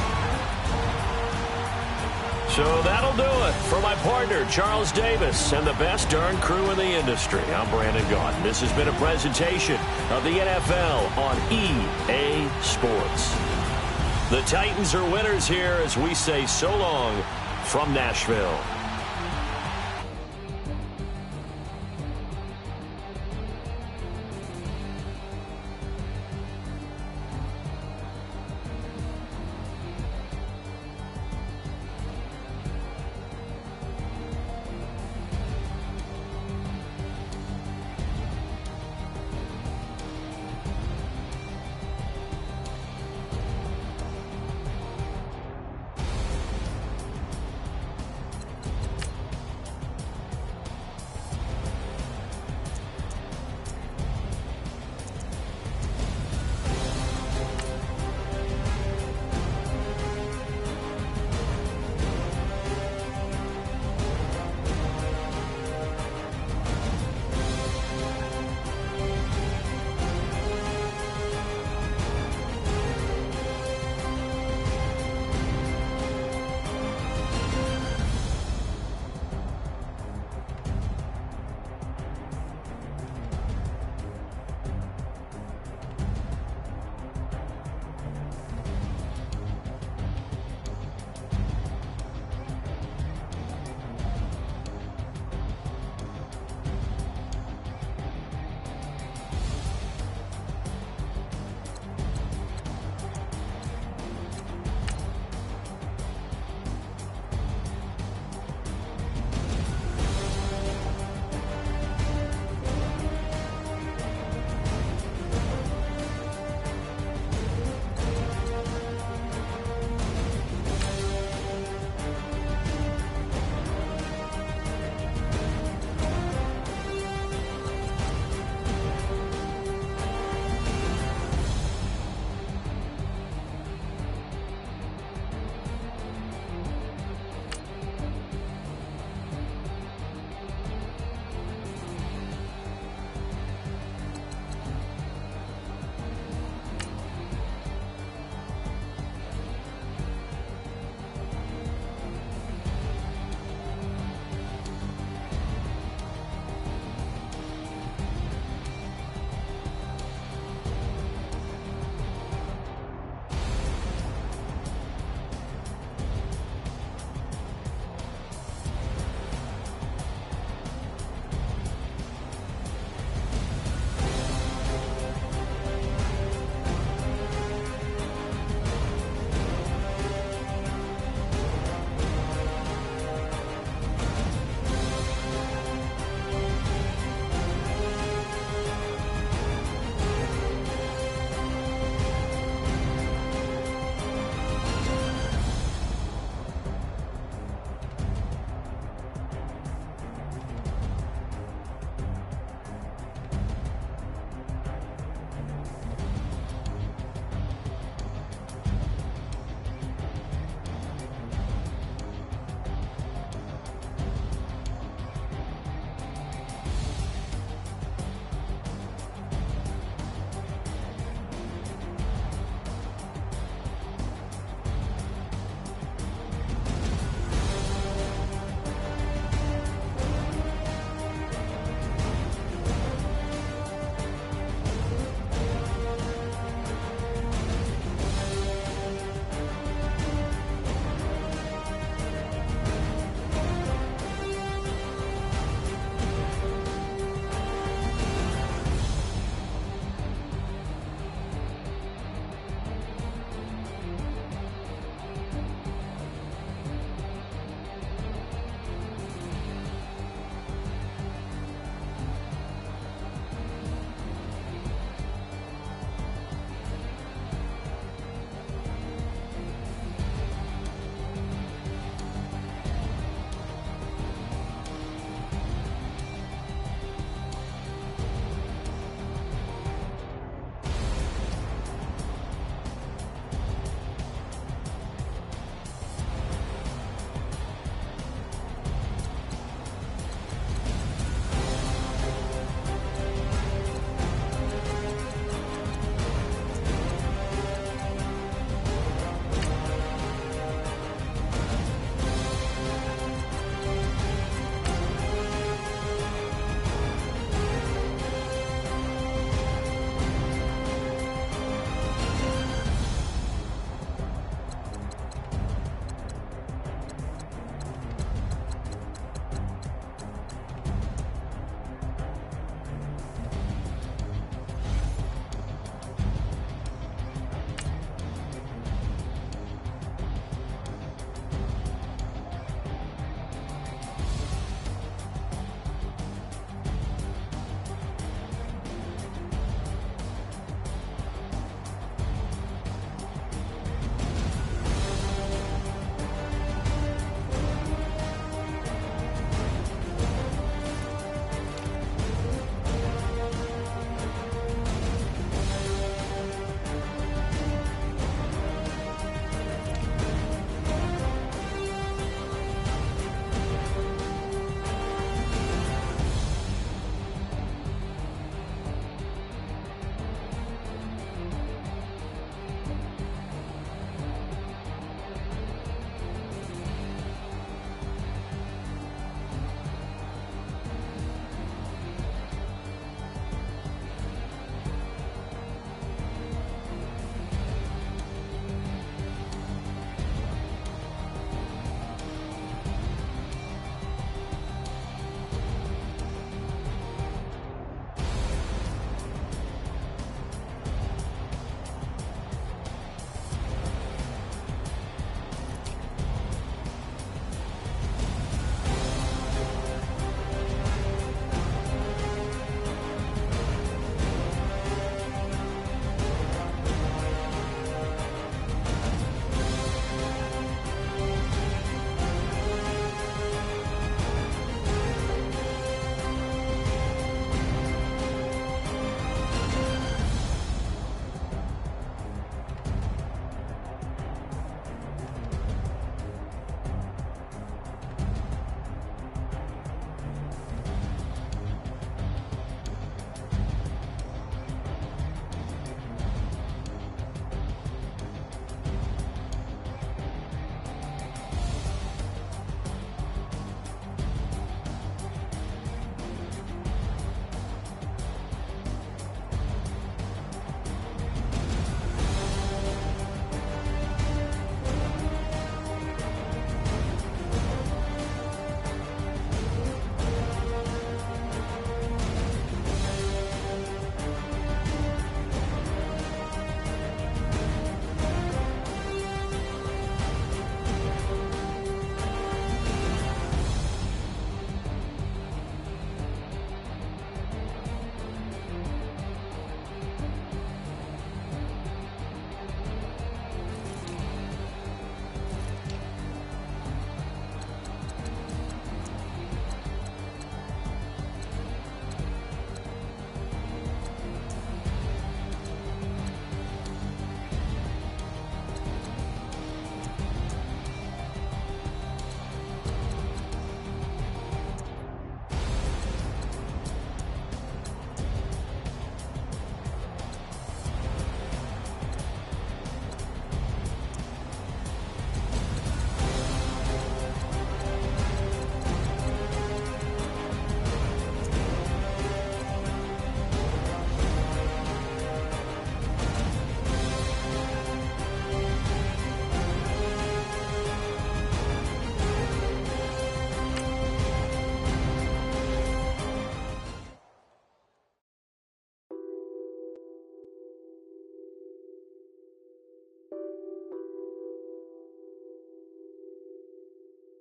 So that'll do it for my partner, Charles Davis, and the best darn crew in the industry. I'm Brandon Gaudin. This has been a presentation of the NFL on EA Sports. The Titans are winners here as we say so long from Nashville.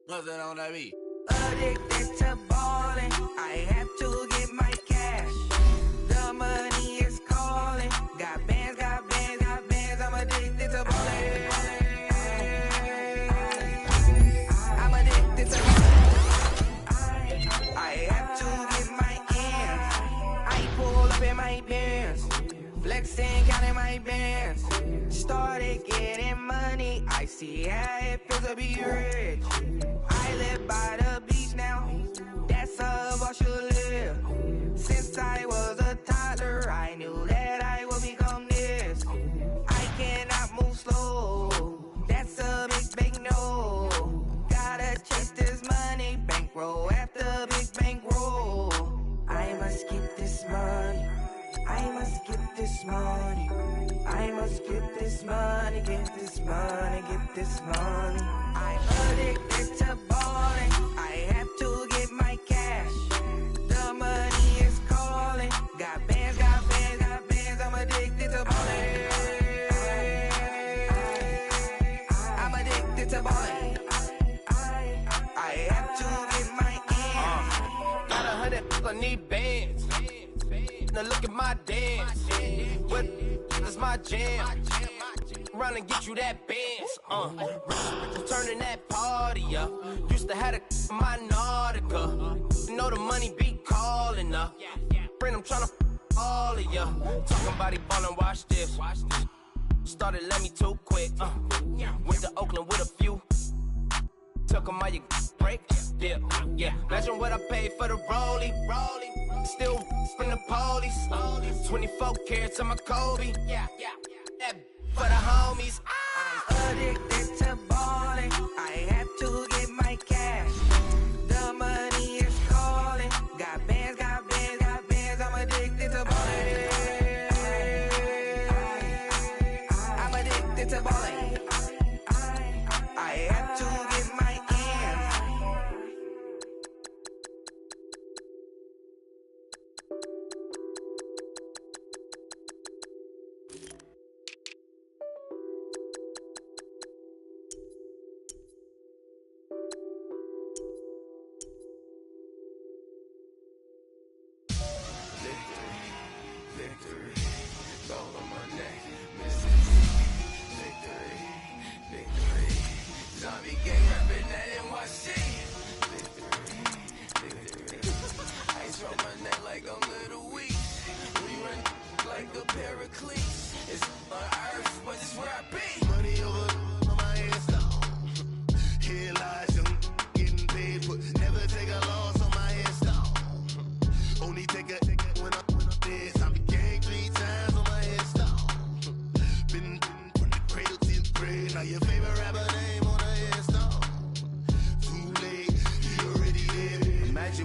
What's that on that beat? Addicted to ballin', I have to get my cash. The money is calling. Got bands, got bands, got bands. I'm addicted to ballin'. I'm addicted to ballin'. I have to get my ends. I pull up in my bands, flexing, counting my bands. Started getting money. I see how it feels to be rich. I live by the beach now. That's how I should live. Since I was a toddler, I knew that I would become this. I cannot move slow. That's a big no. Gotta chase this money, bankroll after big bankroll. I must get this money. I must get this money. I must get this money, get this money, get this money. I'm addicted to balling. I have to get my cash. The money is calling. Got bands, got bands, got bands. I'm addicted to balling. I'm addicted to balling. I have to get my ends. Got 100, I need bands. Now look at my dance. What is my jam? Run and get you that bands. Turning that party up. Used to have a my Nautica. You know the money be calling up. Friend, I'm tryna all of ya. Talking about he ballin', watch this. Started let me too quick. Went to Oakland with a few. Took 'em all you break. Yeah. Imagine what I paid for the rollie. Still from the police. 24 carats on my Kobe. That for the homies. I'm addicted to balling. I have to get my cash. The money is calling. Got bands, got bands, got bands. I'm addicted to balling. I'm addicted to balling. I have to get my ends.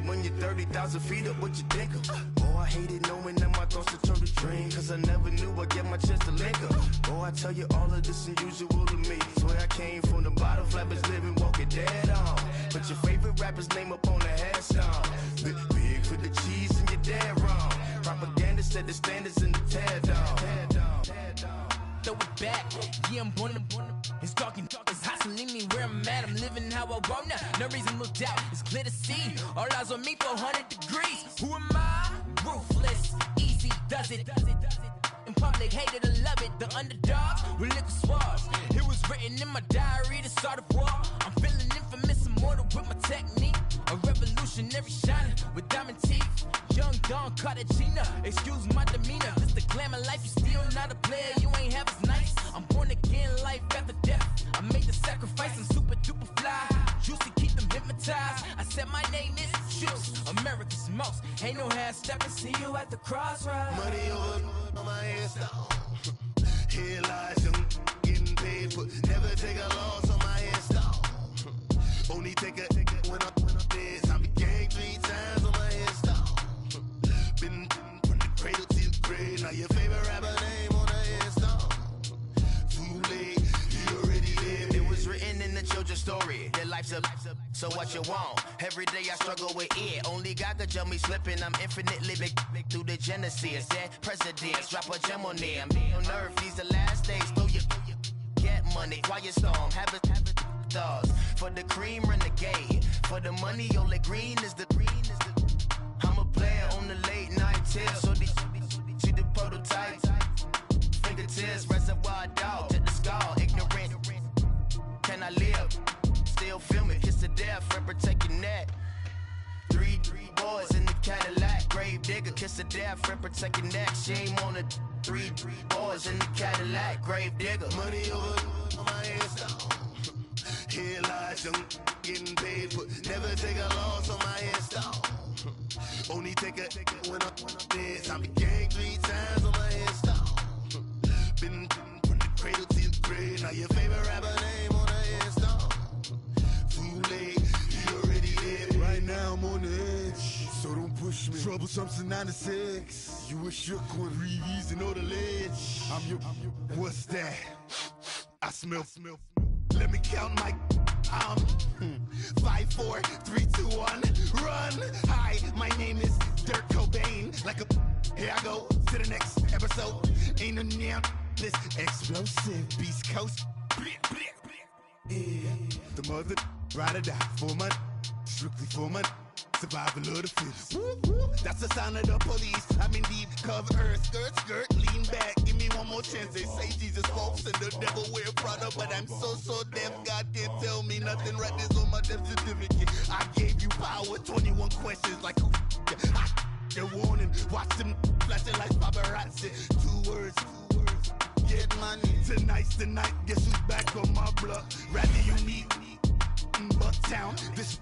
When you're 30,000 feet up, what you think of? Oh, I hated knowing that my thoughts would turn to dream. Cause I never knew I'd get my chance to link up. Oh, I tell you all of this unusual to me. Swear I came from the bottom, flappers living, walking dead on. Put your favorite rapper's name up on the headstone. Big for the cheese and you're dead wrong. Propaganda set the standards in the tear down. Throw it back, yeah, I'm born to it's talking, it's hustling me where I'm at. I'm living how I want now. No reason to doubt, it's clear to see. All eyes on me, 400 degrees. Who am I? Ruthless, easy, does it. In public, hated or love it. The underdogs with liquor swabs. It was written in my diary, the start of war. I'm feeling infamous, immortal with my technique. A revolutionary shining with diamond teeth. Young Don Cartagena, excuse my demeanor. This the glamour life, you still not a player. You ain't half as nice. I'm born again, life after death. I made the sacrifice, I'm super duper fly. Used to keep them hypnotized. I said my name is Juice, America's most. Ain't no half stepping, see you at the crossroads. Money over on my headstone. Here lies young, getting paid, but never take a loss on my headstone. Only take a when I'm dead. I became 3 times on my headstone. Been from the cradle to the grave. Now your favorite rapper name on the headstone. Too late, you already lived. It was written in the children's story. Their life's a so what you want? Every day I struggle with it. Only God could jump me slipping. I'm infinitely big through the genesis. That presidents drop a gem on there. I'm on earth. These the last days. Throw your get money, quiet storm, have it stars. For the cream, renegade. For the money, only green is the I'm a player on the late night tips. So these see the prototypes. Fingertips, reservoir dog, to the skull, ignorant. Can I live? Still film it, kiss to death, friend, protect your neck. Three boys in the Cadillac, grave digger, kiss to death, friend, protect your neck. Shame on the three boys in the Cadillac, grave digger. Money over on my headstone. Here lies young, getting paid, but never take a loss on my headstone. Only take a when I'm dead. I be gang 3 times on my headstone. Been from the cradle to the grave. Now your favorite rapper name on the headstone. Too late, you already dead. Right now I'm on the edge, so don't push me. Troublesome since 96. You a shook one, Reeves and know the ledge. I'm your, what's that? I smell. Let me count my 5, 4, 3, 2, 1, run. Hi, my name is Dirk Cobain. Like a here I go to the next episode. Ain't no damn this explosive Beast Coast. Yeah. The mother ride or die for money, strictly for money. Survival of the fittest. That's the sign of the police. I'm indeed cover skirt, lean back. Give me one more chance. They say Jesus folks and the devil wear Prada, but I'm so deaf. God can't tell me nothing. Right this on my death certificate. I gave you power. 21 questions like who? They're warning. Watch them flashing like paparazzi. 2 words. Get money. Tonight's the night. Guess who's back on my block? Rather you meet Bucktown. This.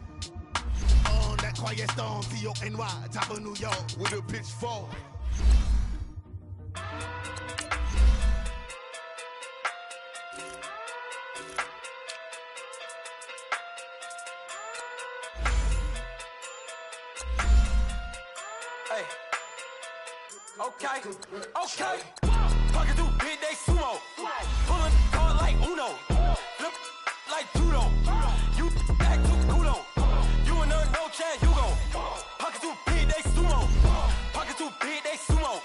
On that quiet storm, T-O-N-Y, top of New York, with a pitchfork. Hey. Okay. Fucking through big day sumo. Pulling card like Uno. Flip like judo. You back to Kudo. No chance, you gon' pocket too big, they sumo. Pocket too big, they sumo.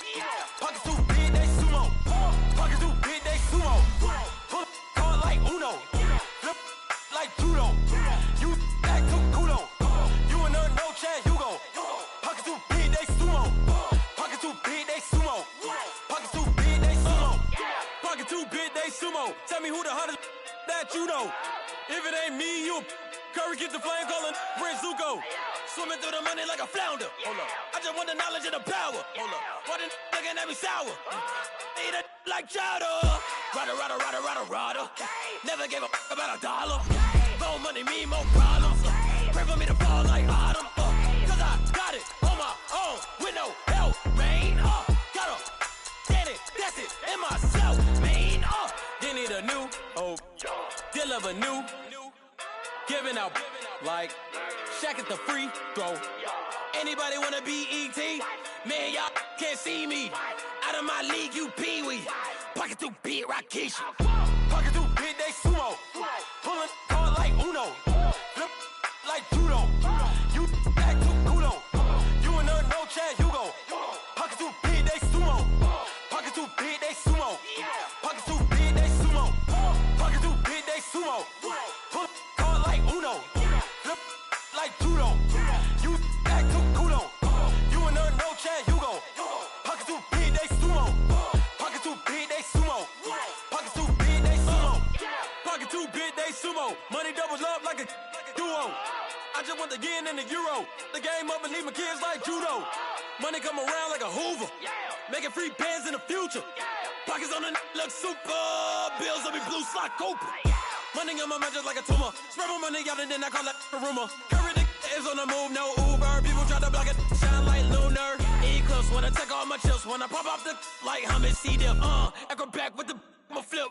Pocket too big, they sumo. Pocket too big, they sumo. Pull card like Uno. Flip like judo. You back to Kudo. You and her, no chance, you gon' pocket too big, they sumo. Pocket too big, they sumo. Pocket too big, they sumo. Pocket too big, they sumo. Tell me who the hottest that you know. If it ain't me, you. Curry get the flame calling Prince Zuko. Swimming through the money like a flounder. Hold up. I just want the knowledge and the power. Hold up. Why the looking at me sour? Eat it like chowder. Rada. Never gave a about $1. More money, me, more problems. Pray for me to fall like autumn. Cause I got it on my own with no help, man. Gotta get it, that's it, in myself, man. They need a new hope. Deal of a new. Giving out like Shaq at the free throw. Anybody wanna be E.T.? Man, y'all can't see me. Out of my league, you pee-wee. Pocket too big, Rakishi. Pocket too big, they sumo. Pulling card like Uno. Flip like judo. You back to Kudo. You and her, no chance, you gon' pocket too big, they sumo. Pocket too big, they sumo. Pocket too big, they sumo. Pocket too big, they sumo. Pull like Uno, flip like judo. You back to Kudo. You and her, no chance, you gon' pocket too big, they sumo. Pocket too big, they sumo. Pocket too big, they sumo. Pocket too big, they sumo. Money doubles up like a duo. I just want the yen and the euro. The game up and leave my kids like judo. Money come around like a Hoover. Making free bands in the future. Pockets on the look super. Bills on me blue slot Cooper. Money on my mind just like a tumor. Spread my money out and then I call that a rumor. Curry the is on the move, no Uber. People try to block it, shine like lunar. Eclipse when I take all my chips. When I pop off the like hummus C-dip. Acrobat with the flip.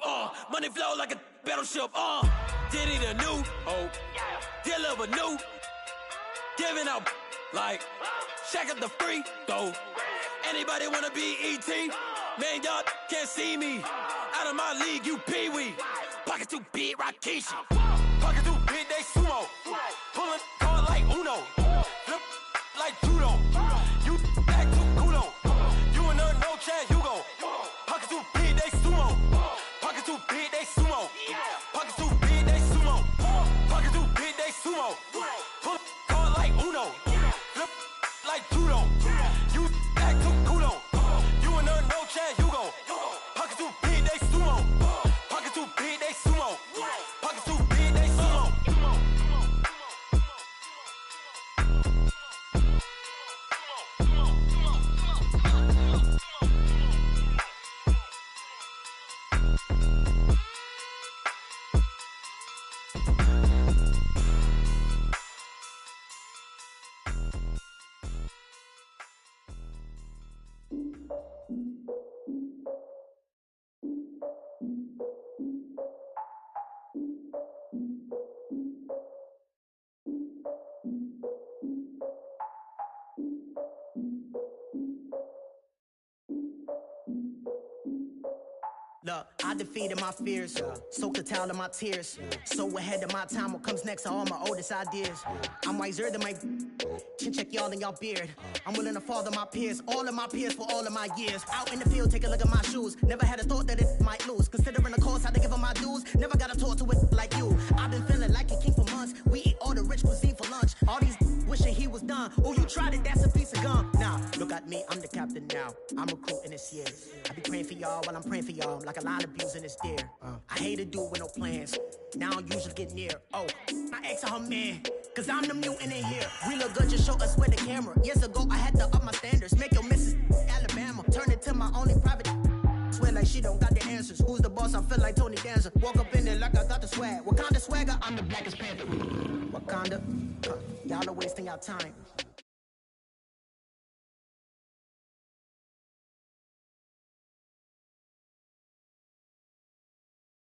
Money flow like a battleship. Diddy the new hope. Deliver new. Giving out like Shaq at the free throw. Anybody wanna be E.T.? Man, y'all can't see me. Out of my league, you pee-wee. Pocket too big, Rakishi. Pocket too big, they sumo. Pulling card like Uno. Flip like judo. You back to Kudo. You and her, no chance, you gon' pocket too big, they sumo. Pocket too big, they sumo. I defeated my fears, soaked the towel in my tears. So ahead of my time, what comes next are all my oldest ideas. I'm wiser than my chin check y'all in y'all beard. I'm willing to father my peers, all of my peers for all of my years. Out in the field, take a look at my shoes. Never had a thought that it might lose. Considering the cost, had to give them my dues. Never got to talk to it like you. I've been feeling like a king for months. We eat all the rich cuisine for lunch. All these wishing he was done. Oh, you tried it, that's a piece of gum. Nah, look at me, I'm the captain now. I'm recruiting this year. I be praying for y'all while I'm praying for y'all. I'm like a line of views in this deer. I hate a dude with no plans. Now I don't usually get near. Oh, I ex her man. Cause I'm the mutant in here. We look good, just show us where the camera. Years ago, I had to up my standards. Make your missus Alabama. Turn it to my only private. Swear like she don't got the answers. Who's the boss? I feel like Tony Danza. Walk up in there like I got the swag. Wakanda swagger, I'm the blackest panther. Wakanda, y'all are wasting your time.